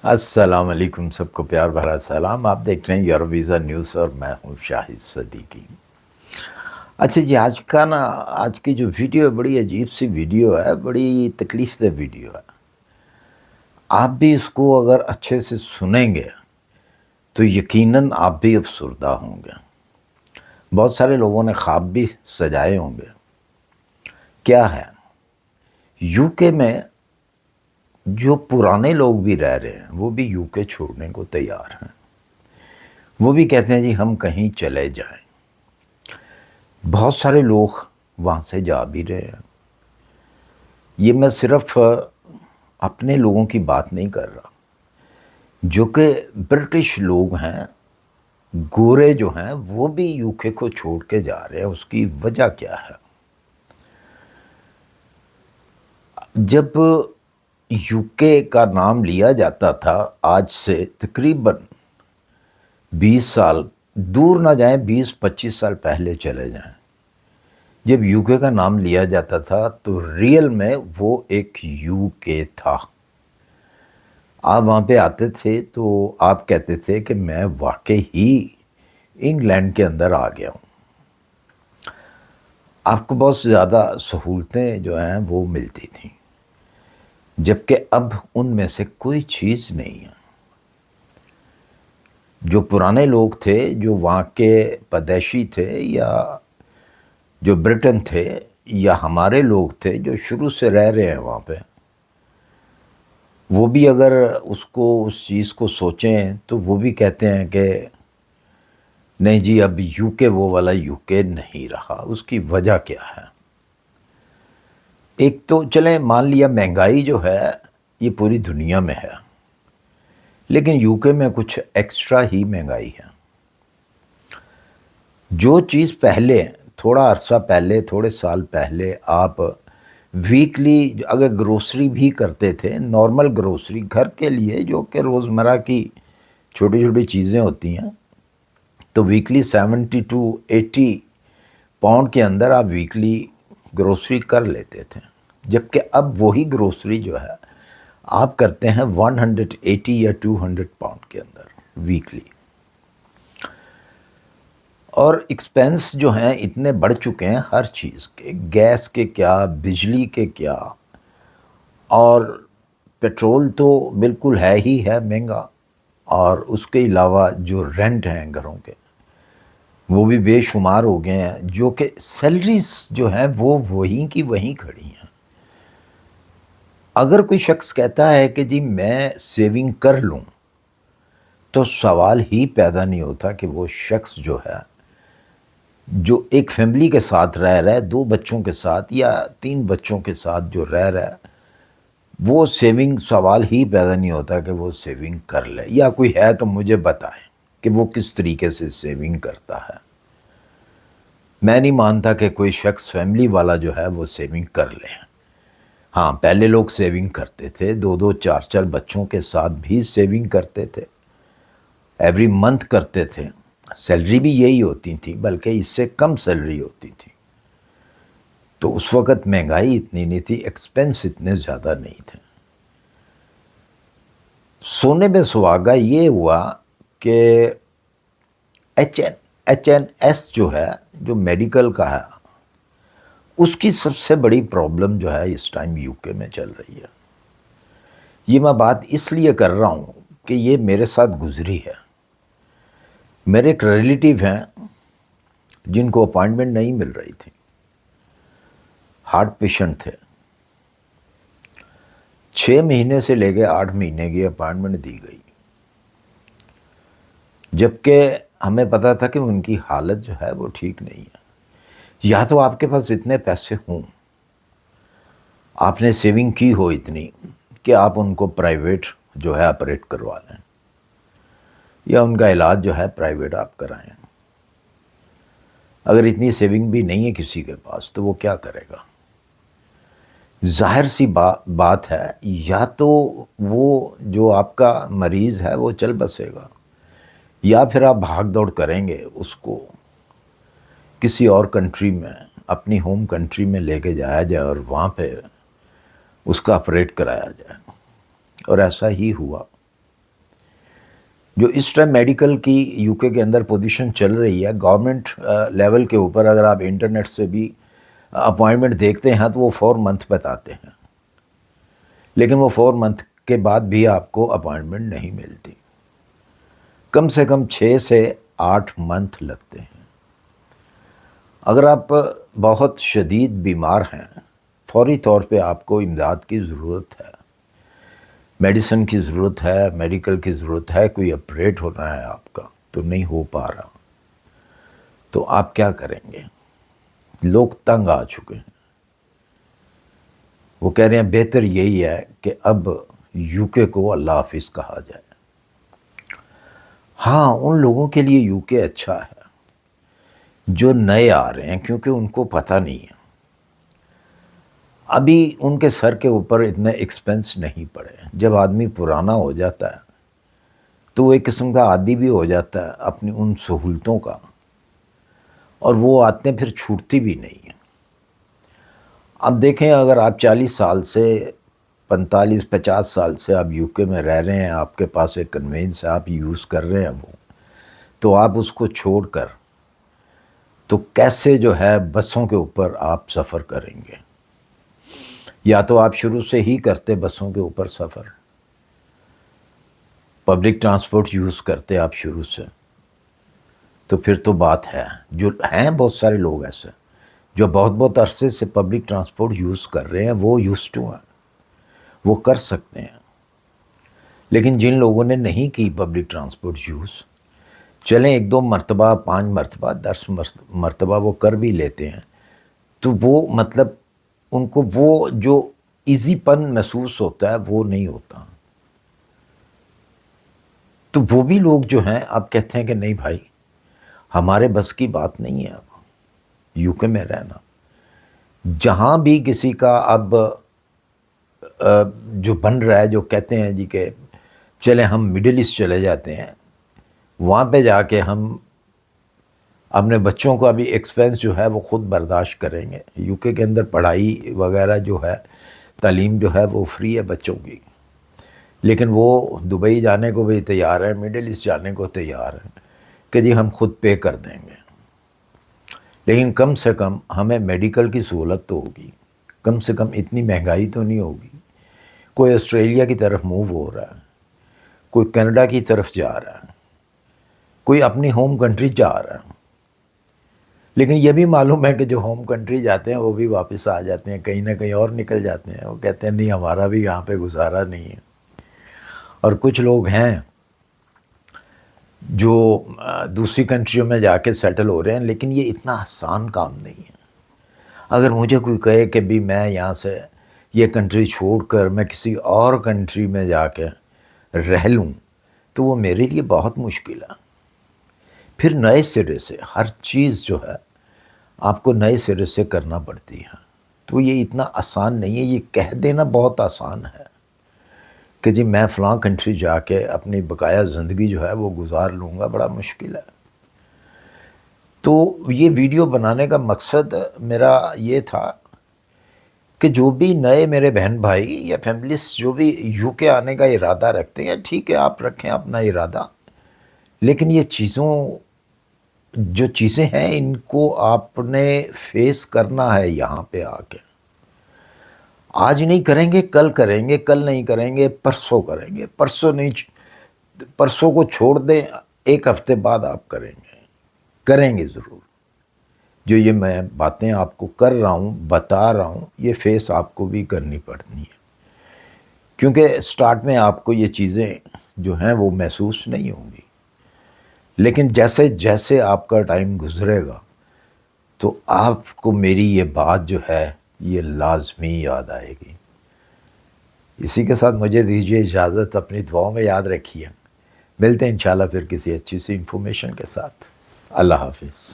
السلام علیکم، سب کو پیار بھرا سلام۔ آپ دیکھ رہے ہیں یورویزا نیوز اور میں ہوں شاہد صدیقی۔ اچھا جی، آج کی جو ویڈیو ہے بڑی عجیب سی ویڈیو ہے، بڑی تکلیف دہ ویڈیو ہے۔ آپ بھی اس کو اگر اچھے سے سنیں گے تو یقیناً آپ بھی افسردہ ہوں گے۔ بہت سارے لوگوں نے خواب بھی سجائے ہوں گے۔ کیا ہے؟ یو کے میں جو پرانے لوگ بھی رہ رہے ہیں وہ بھی یو کے چھوڑنے کو تیار ہیں۔ وہ بھی کہتے ہیں جی ہم کہیں چلے جائیں۔ بہت سارے لوگ وہاں سے جا بھی رہے ہیں۔ یہ میں صرف اپنے لوگوں کی بات نہیں کر رہا، جو کہ برٹش لوگ ہیں، گورے جو ہیں، وہ بھی یو کے کو چھوڑ کے جا رہے ہیں۔ اس کی وجہ کیا ہے؟ جب یو کے کا نام لیا جاتا تھا آج سے تقریباً 20 سال دور نہ جائیں، 20-25 سال پہلے چلے جائیں، جب یو کے کا نام لیا جاتا تھا تو ریئل میں وہ ایک یو کے تھا۔ آپ وہاں پہ آتے تھے تو آپ کہتے تھے کہ میں واقعی ہی انگلینڈ کے اندر آ گیا ہوں۔ آپ کو بہت زیادہ سہولتیں جو ہیں وہ ملتی تھیں، جبکہ اب ان میں سے کوئی چیز نہیں ہے۔ جو پرانے لوگ تھے، جو وہاں کے پدیشی تھے، یا جو برٹن تھے، یا ہمارے لوگ تھے جو شروع سے رہ رہے ہیں وہاں پہ، وہ بھی اگر اس چیز کو سوچیں تو وہ بھی کہتے ہیں کہ نہیں جی اب یو کے وہ والا یو کے نہیں رہا۔ اس کی وجہ کیا ہے؟ ایک تو چلیں مان لیا مہنگائی جو ہے یہ پوری دنیا میں ہے، لیکن یو کے میں کچھ ایکسٹرا ہی مہنگائی ہے۔ جو چیز پہلے تھوڑا عرصہ پہلے، تھوڑے سال پہلے آپ ویکلی اگر گروسری بھی کرتے تھے، نارمل گروسری گھر کے لیے جو کہ روزمرہ کی چھوٹی چھوٹی چیزیں ہوتی ہیں، تو ویکلی 70 to 80 پاؤنڈ کے اندر آپ ویکلی گروسری کر لیتے تھے، جبکہ اب وہی گروسری جو ہے آپ کرتے ہیں 180 یا 200 پاؤنڈ کے اندر ویکلی۔ اور ایکسپینس جو ہیں اتنے بڑھ چکے ہیں ہر چیز کے، گیس کے کیا، بجلی کے کیا، اور پیٹرول تو بالکل ہے ہی ہے مہنگا، اور اس کے علاوہ جو رینٹ ہیں گھروں کے وہ بھی بے شمار ہو گئے ہیں، جو کہ سیلریز جو ہیں وہ وہیں کی وہیں کھڑی ہیں۔ اگر کوئی شخص کہتا ہے کہ جی میں سیونگ کر لوں، تو سوال ہی پیدا نہیں ہوتا کہ وہ شخص جو ہے، جو ایک فیملی کے ساتھ رہ رہا ہے، 2 بچوں کے ساتھ یا 3 بچوں کے ساتھ جو رہ رہا ہے، وہ سیونگ سوال ہی پیدا نہیں ہوتا کہ وہ سیونگ کر لے، یا کوئی ہے تو مجھے بتائیں کہ وہ کس طریقے سے سیونگ کرتا ہے۔ میں نہیں مانتا کہ کوئی شخص فیملی والا جو ہے وہ سیونگ کر لے۔ ہاں، پہلے لوگ سیونگ کرتے تھے، 2 4 بچوں کے ساتھ بھی سیونگ کرتے تھے، ایوری منتھ کرتے تھے۔ سیلری بھی یہی ہوتی تھی، بلکہ اس سے کم سیلری ہوتی تھی۔ تو اس وقت مہنگائی اتنی نہیں تھی، ایکسپینس اتنے زیادہ نہیں تھے۔ سونے میں سہاگا یہ ہوا کہ ایچ این ایس جو ہے، جو میڈیکل کا ہے، اس کی سب سے بڑی پرابلم جو ہے اس ٹائم یو کے میں چل رہی ہے۔ یہ میں بات اس لیے کر رہا ہوں کہ یہ میرے ساتھ گزری ہے۔ میرے ایک ریلیٹیو ہیں جن کو اپائنٹمنٹ نہیں مل رہی تھی، ہارٹ پیشنٹ تھے، 6 مہینے سے لے کے 8 مہینے کی اپائنٹمنٹ دی گئی، جبکہ ہمیں پتا تھا کہ ان کی حالت جو ہے وہ ٹھیک نہیں ہے۔ یا تو آپ کے پاس اتنے پیسے ہوں، آپ نے سیونگ کی ہو اتنی کہ آپ ان کو پرائیویٹ جو ہے آپریٹ کروا لیں، یا ان کا علاج جو ہے پرائیویٹ آپ کرائیں۔ اگر اتنی سیونگ بھی نہیں ہے کسی کے پاس تو وہ کیا کرے گا؟ ظاہر سی بات ہے، یا تو وہ جو آپ کا مریض ہے وہ چل بسے گا، یا پھر آپ بھاگ دوڑ کریں گے اس کو کسی اور کنٹری میں، اپنی ہوم کنٹری میں لے کے جایا جائے اور وہاں پہ اس کا آپریٹ کرایا جائے۔ اور ایسا ہی ہوا۔ جو اس ٹائم میڈیکل کی یو کے اندر پوزیشن چل رہی ہے، گورنمنٹ لیول کے اوپر اگر آپ انٹرنیٹ سے بھی اپوائنٹمنٹ دیکھتے ہیں تو وہ 4 منتھ بتاتے ہیں، لیکن وہ 4 منتھ کے بعد بھی آپ کو اپوائنٹمنٹ نہیں ملتی، کم سے کم 6 سے 8 منتھ لگتے ہیں۔ اگر آپ بہت شدید بیمار ہیں، فوری طور پہ آپ کو امداد کی ضرورت ہے، میڈیسن کی ضرورت ہے، میڈیکل کی ضرورت ہے، کوئی آپریٹ ہونا ہے آپ کا تو نہیں ہو پا رہا، تو آپ کیا کریں گے؟ لوگ تنگ آ چکے ہیں، وہ کہہ رہے ہیں بہتر یہی ہے کہ اب یو کے کو اللہ حافظ کہا جائے۔ ہاں، ان لوگوں کے لیے یو کے اچھا ہے جو نئے آ رہے ہیں، کیونکہ ان کو پتہ نہیں ہے، ابھی ان کے سر کے اوپر اتنے ایکسپنس نہیں پڑے۔ جب آدمی پرانا ہو جاتا ہے تو وہ ایک قسم کا عادی بھی ہو جاتا ہے اپنی ان سہولتوں کا، اور وہ عادتیں پھر چھوٹتی بھی نہیں ہیں۔ اب دیکھیں، اگر آپ 40 سال سے 45-50 سال سے آپ یو کے میں رہ رہے ہیں، آپ کے پاس ایک کنوینس ہے، آپ یوز کر رہے ہیں وہ، تو آپ اس کو چھوڑ کر تو کیسے جو ہے بسوں کے اوپر آپ سفر کریں گے؟ یا تو آپ شروع سے ہی کرتے بسوں کے اوپر سفر، پبلک ٹرانسپورٹ یوز کرتے آپ شروع سے، تو پھر تو بات ہے۔ جو ہیں بہت سارے لوگ ایسے جو بہت بہت عرصے سے پبلک ٹرانسپورٹ یوز کر رہے ہیں، وہ یوز ٹو ہیں، وہ کر سکتے ہیں۔ لیکن جن لوگوں نے نہیں کی پبلک ٹرانسپورٹ یوز، چلیں 1-2 مرتبہ، 5 مرتبہ، 10 مرتبہ وہ کر بھی لیتے ہیں، تو وہ مطلب ان کو وہ جو ایزی پن محسوس ہوتا ہے وہ نہیں ہوتا۔ تو وہ بھی لوگ جو ہیں اب کہتے ہیں کہ نہیں بھائی، ہمارے بس کی بات نہیں ہے اب یو کے میں رہنا۔ جہاں بھی کسی کا اب جو بن رہا ہے، جو کہتے ہیں جی کہ چلیں ہم مڈل ایسٹ چلے جاتے ہیں، وہاں پہ جا کے ہم اپنے بچوں کا بھی ایکسپینس جو ہے وہ خود برداشت کریں گے۔ یو کے اندر پڑھائی وغیرہ جو ہے، تعلیم جو ہے وہ فری ہے بچوں کی، لیکن وہ دبئی جانے کو بھی تیار ہے، مڈل ایسٹ جانے کو تیار ہے کہ جی ہم خود پے کر دیں گے، لیکن کم سے کم ہمیں میڈیکل کی سہولت تو ہوگی، کم سے کم اتنی مہنگائی تو نہیں ہوگی۔ کوئی آسٹریلیا کی طرف موو ہو رہا ہے، کوئی کینیڈا کی طرف جا رہا ہے، کوئی اپنی ہوم کنٹری جا رہا ہے، لیکن یہ بھی معلوم ہے کہ جو ہوم کنٹری جاتے ہیں وہ بھی واپس آ جاتے ہیں، کہیں نہ کہیں اور نکل جاتے ہیں، وہ کہتے ہیں نہیں ہمارا بھی یہاں پہ گزارا نہیں ہے۔ اور کچھ لوگ ہیں جو دوسری کنٹریوں میں جا کے سیٹل ہو رہے ہیں، لیکن یہ اتنا آسان کام نہیں ہے۔ اگر مجھے کوئی کہے کہ بھی میں یہاں سے یہ کنٹری چھوڑ کر میں کسی اور کنٹری میں جا کے رہ لوں، تو وہ میرے لیے بہت مشکل ہے۔ پھر نئے سرے سے ہر چیز جو ہے آپ کو نئے سرے سے کرنا پڑتی ہے، تو یہ اتنا آسان نہیں ہے۔ یہ کہہ دینا بہت آسان ہے کہ جی میں فلاں کنٹری جا کے اپنی بقایا زندگی جو ہے وہ گزار لوں گا، بڑا مشکل ہے۔ تو یہ ویڈیو بنانے کا مقصد میرا یہ تھا کہ جو بھی نئے میرے بہن بھائی یا فیملیز جو بھی یو کے آنے کا ارادہ رکھتے ہیں، ٹھیک ہے آپ رکھیں اپنا ارادہ، لیکن یہ جو چیزیں ہیں ان کو آپ نے فیس کرنا ہے یہاں پہ آ کے۔ آج نہیں کریں گے کل کریں گے، کل نہیں کریں گے پرسوں کریں گے، پرسوں کو چھوڑ دیں، 1 ہفتے بعد آپ کریں گے ضرور۔ جو یہ میں باتیں آپ کو کر رہا ہوں، بتا رہا ہوں، یہ فیس آپ کو بھی کرنی پڑنی ہے، کیونکہ سٹارٹ میں آپ کو یہ چیزیں جو ہیں وہ محسوس نہیں ہوں گی، لیکن جیسے جیسے آپ کا ٹائم گزرے گا تو آپ کو میری یہ بات جو ہے یہ لازمی یاد آئے گی۔ اسی کے ساتھ مجھے دیجیے اجازت، اپنی دعاؤں میں یاد رکھیے، ملتے ہیں انشاءاللہ پھر کسی اچھی سی انفارمیشن کے ساتھ۔ اللہ حافظ۔